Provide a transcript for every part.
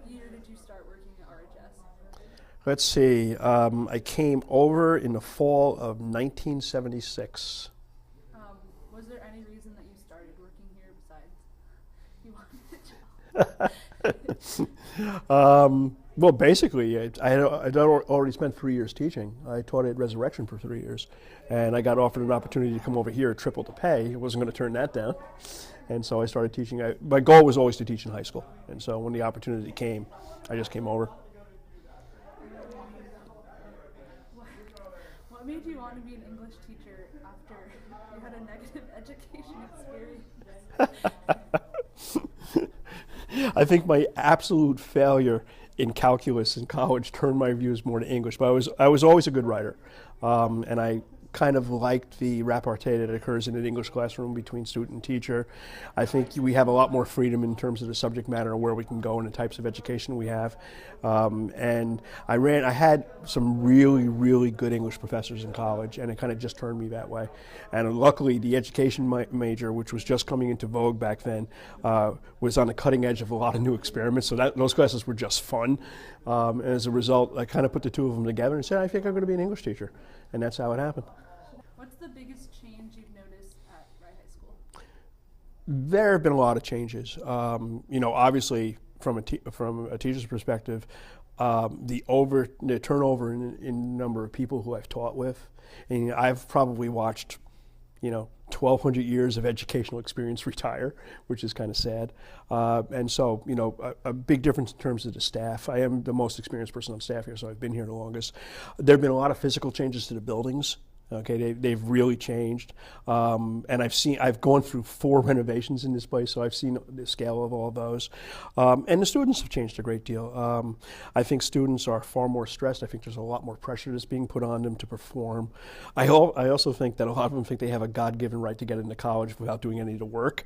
year did you start working at RHS? Let's see. I came over in the fall of 1976. Was there any reason that you started working here besides you wanted a job? Well, basically, I'd already spent 3 years teaching. I taught at Resurrection for 3 years, and I got offered an opportunity to come over here at triple the pay. I wasn't going to turn that down, and so I started teaching. My goal was always to teach in high school, and so when the opportunity came, I just came over. What, what made you want to be an English teacher after you had a negative education experience? I think my absolute failure in calculus in college turned my views more to English, but I was always a good writer, and I kind of liked the repartee that occurs in an English classroom between student and teacher. I think we have a lot more freedom in terms of the subject matter and where we can go and the types of education we have. And I had some really, really good English professors in college, and it kind of just turned me that way. And luckily, the education major, which was just coming into vogue back then, was on the cutting edge of a lot of new experiments. So those classes were just fun. And as a result, I kind of put the two of them together and said, I think I'm going to be an English teacher. And that's how it happened. What's the biggest change you've noticed at Rye High School? There have been a lot of changes. Obviously, from a teacher's perspective, the turnover in number of people who I've taught with, and I've probably watched, 1,200 years of educational experience retire, which is kind of sad. And so, a big difference in terms of the staff. I am the most experienced person on staff here, so I've been here the longest. There have been a lot of physical changes to the buildings. Okay, they've really changed, and I've gone through 4 renovations in this place, so I've seen the scale of all of those, and the students have changed a great deal. I think students are far more stressed. I think there's a lot more pressure that's being put on them to perform. I also think that a lot of them think they have a God-given right to get into college without doing any of the work,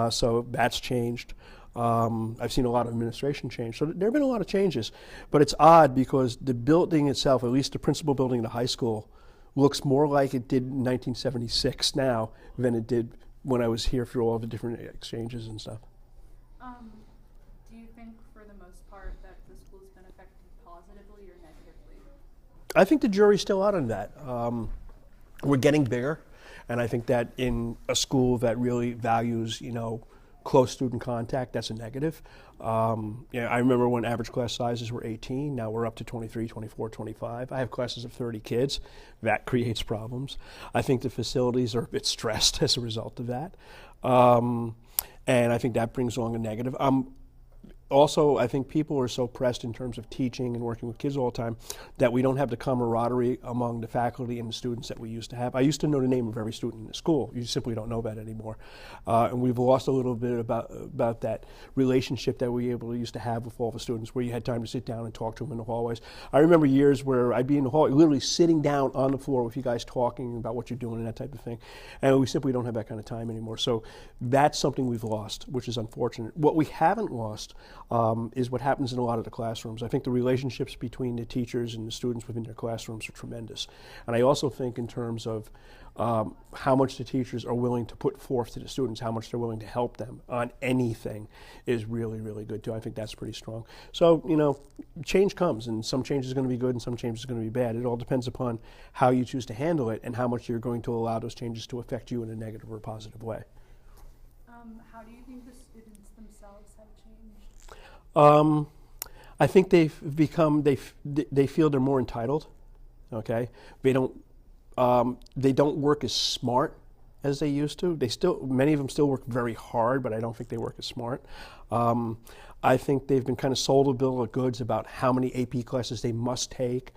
so that's changed. I've seen a lot of administration change. So there have been a lot of changes, but it's odd because the building itself, at least the principal building of the high school, looks more like it did in 1976 now than it did when I was here for all the different exchanges and stuff. Do you think, for the most part, that the school's been affected positively or negatively? I think the jury's still out on that. We're getting bigger, and I think that in a school that really values, close student contact, that's a negative. I remember when average class sizes were 18, now we're up to 23, 24, 25. I have classes of 30 kids. That creates problems. I think the facilities are a bit stressed as a result of that. And I think that brings along a negative. Also, I think people are so pressed in terms of teaching and working with kids all the time that we don't have the camaraderie among the faculty and the students that we used to have. I used to know the name of every student in the school. You simply don't know that anymore. And we've lost a little bit about that relationship that we used to have with all the students, where you had time to sit down and talk to them in the hallways. I remember years where I'd be in the hall, literally sitting down on the floor with you guys talking about what you're doing and that type of thing. And we simply don't have that kind of time anymore. So that's something we've lost, which is unfortunate. What we haven't lost is what happens in a lot of the classrooms. I think the relationships between the teachers and the students within their classrooms are tremendous. And I also think in terms of how much the teachers are willing to put forth to the students, how much they're willing to help them on anything is really, really good too. I think that's pretty strong. So, change comes, and some change is going to be good and some change is going to be bad. It all depends upon how you choose to handle it and how much you're going to allow those changes to affect you in a negative or positive way. How do you think the students themselves have changed? I think they feel they're more entitled. Okay, they don't work as smart as they used to. Many of them still work very hard, but I don't think they work as smart. I think they've been kind of sold a bill of goods about how many AP classes they must take.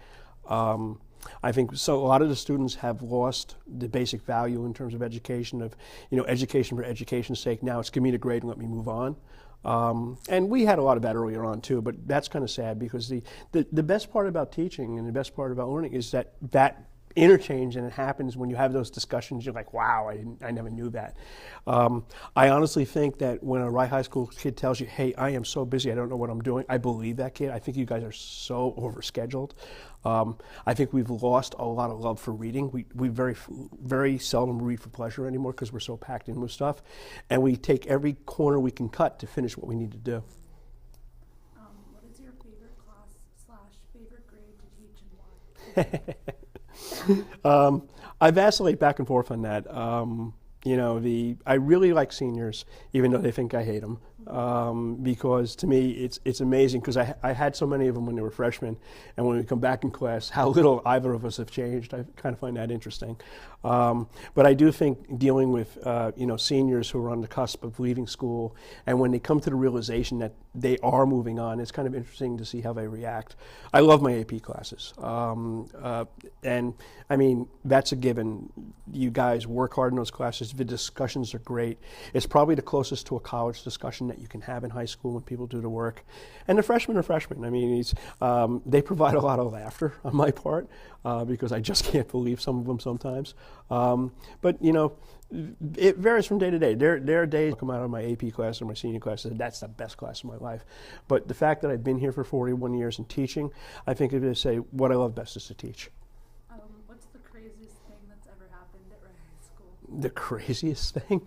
I think so. A lot of the students have lost the basic value in terms of education, education for education's sake. Now it's give me the grade and let me move on. And we had a lot of that earlier on too, but that's kind of sad because the best part about teaching and the best part about learning is that interchange, and it happens when you have those discussions. You're like, wow, I never knew that. I honestly think that when a Rye High School kid tells you, hey, I am so busy, I don't know what I'm doing, I believe that kid. I think you guys are so overscheduled. I think we've lost a lot of love for reading. We very, very seldom read for pleasure anymore because we're so packed in with stuff. And we take every corner we can cut to finish what we need to do. What I vacillate back and forth on that. I really like seniors, even though they think I hate them, because to me it's amazing because I had so many of them when they were freshmen, and when we come back in class, how little either of us have changed. I kind of find that interesting. But I do think dealing with seniors who are on the cusp of leaving school, and when they come to the realization that they are moving on, it's kind of interesting to see how they react. I love my AP classes, and I mean that's a given. You guys work hard in those classes. The discussions are great. It's probably the closest to a college discussion that you can have in high school when people do the work. And the freshmen are freshmen. I mean, they provide a lot of laughter on my part because I just can't believe some of them sometimes. But it varies from day to day. There are days I come out of my AP class or my senior class and that's the best class of my life. But the fact that I've been here for 41 years and teaching, I think if I say what I love best is to teach. What's the craziest thing that's ever happened at High School? The craziest thing?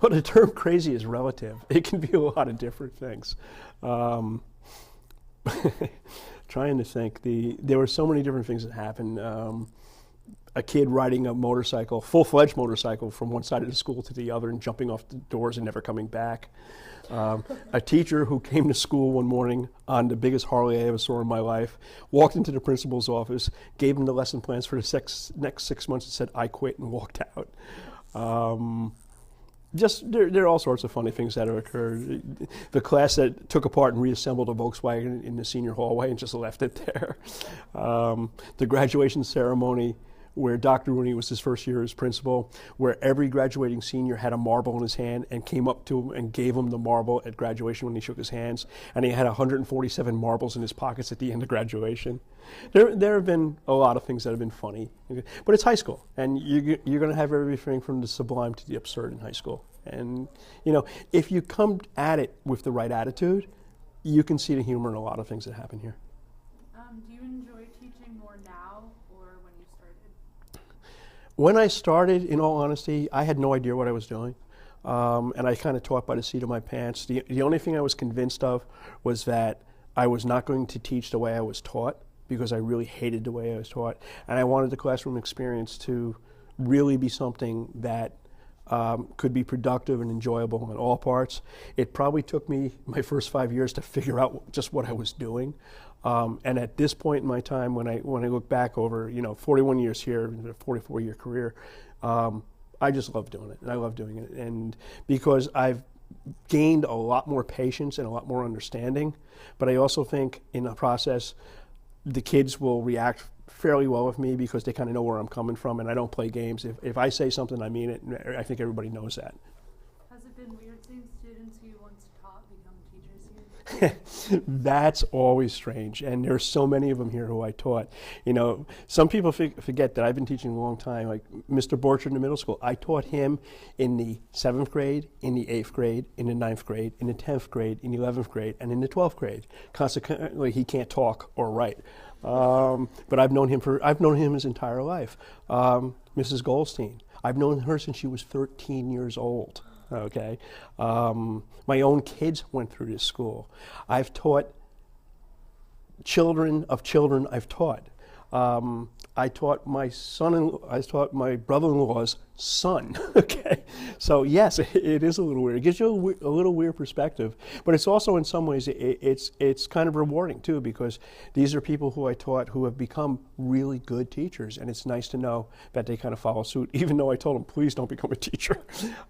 Well, the term crazy is relative. It can be a lot of different things. Trying to think. There were so many different things that happened. A kid riding a motorcycle, full-fledged motorcycle, from one side of the school to the other and jumping off the doors and never coming back. A teacher who came to school one morning on the biggest Harley I ever saw in my life, walked into the principal's office, gave him the lesson plans for the next 6 months and said, "I quit," and walked out. There are all sorts of funny things that have occurred. The class that took apart and reassembled a Volkswagen in the senior hallway and just left it there. The graduation ceremony where Dr. Rooney was his first year as principal, where every graduating senior had a marble in his hand and came up to him and gave him the marble at graduation when he shook his hands, and he had 147 marbles in his pockets at the end of graduation. There have been a lot of things that have been funny, but it's high school, and you're going to have everything from the sublime to the absurd in high school. And if you come at it with the right attitude, you can see the humor in a lot of things that happen here. Do you enjoy teaching more now or when you started? When I started, in all honesty, I had no idea what I was doing. And I kind of taught by the seat of my pants. The only thing I was convinced of was that I was not going to teach the way I was taught because I really hated the way I was taught. And I wanted the classroom experience to really be something that could be productive and enjoyable in all parts. It probably took me my first 5 years to figure out just what I was doing. And at this point in my time, when I look back over 41 years here, a 44-year career, I just love doing it, and I love doing it, and because I've gained a lot more patience and a lot more understanding. But I also think in the process, the kids will react fairly well with me because they kind of know where I'm coming from, and I don't play games. If I say something, I mean it, and I think everybody knows that. Has it been weird seeing students who you once taught become teachers here? That's always strange, and there's so many of them here who I taught. Some people forget that I've been teaching a long time. Like Mr. Borcher in the middle school, I taught him in the 7th grade, in the 8th grade, in the 9th grade, in the 10th grade, in the 11th grade, and in the 12th grade. Consequently, he can't talk or write. But I've known him his entire life. Mrs. Goldstein, I've known her since she was 13 years old. Okay, my own kids went through this school. I've taught children of children I've taught. I taught my brother-in-law's son. Okay, so yes, it is a little weird. It gives you a little weird perspective, but it's also in some ways it's kind of rewarding too, because these are people who I taught who have become really good teachers, and it's nice to know that they kind of follow suit. Even though I told them, please don't become a teacher,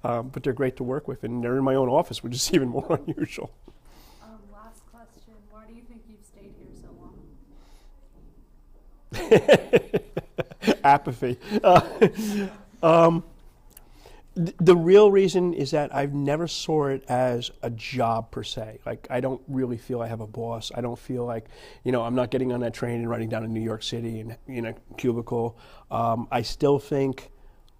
but they're great to work with, and they're in my own office, which is even more unusual. Last question: why do you think you've stayed here so long? Apathy. The real reason is that I've never saw it as a job per se. Like, I don't really feel I have a boss. I don't feel like, I'm not getting on that train and riding down to New York City and in a cubicle. I still think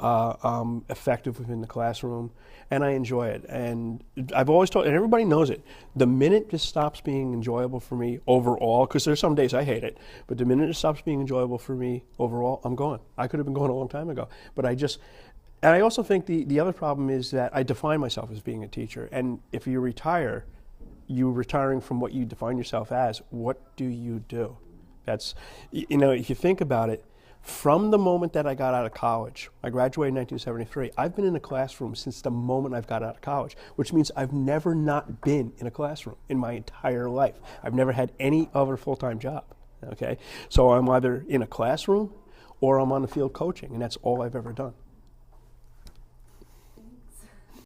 effective within the classroom, and I enjoy it. And I've always told, and everybody knows it, the minute this stops being enjoyable for me overall, because there's some days I hate it, but the minute it stops being enjoyable for me overall, I'm gone. I could have been gone a long time ago, but and I also think the other problem is that I define myself as being a teacher, and if you retire, you're retiring from what you define yourself as. What do you do? That's, you know, if you think about it, from the moment that I got out of college, I graduated in 1973, I've been in a classroom since the moment I've got out of college, which means I've never not been in a classroom in my entire life. I've never had any other full-time job, okay? So I'm either in a classroom or I'm on the field coaching, and that's all I've ever done.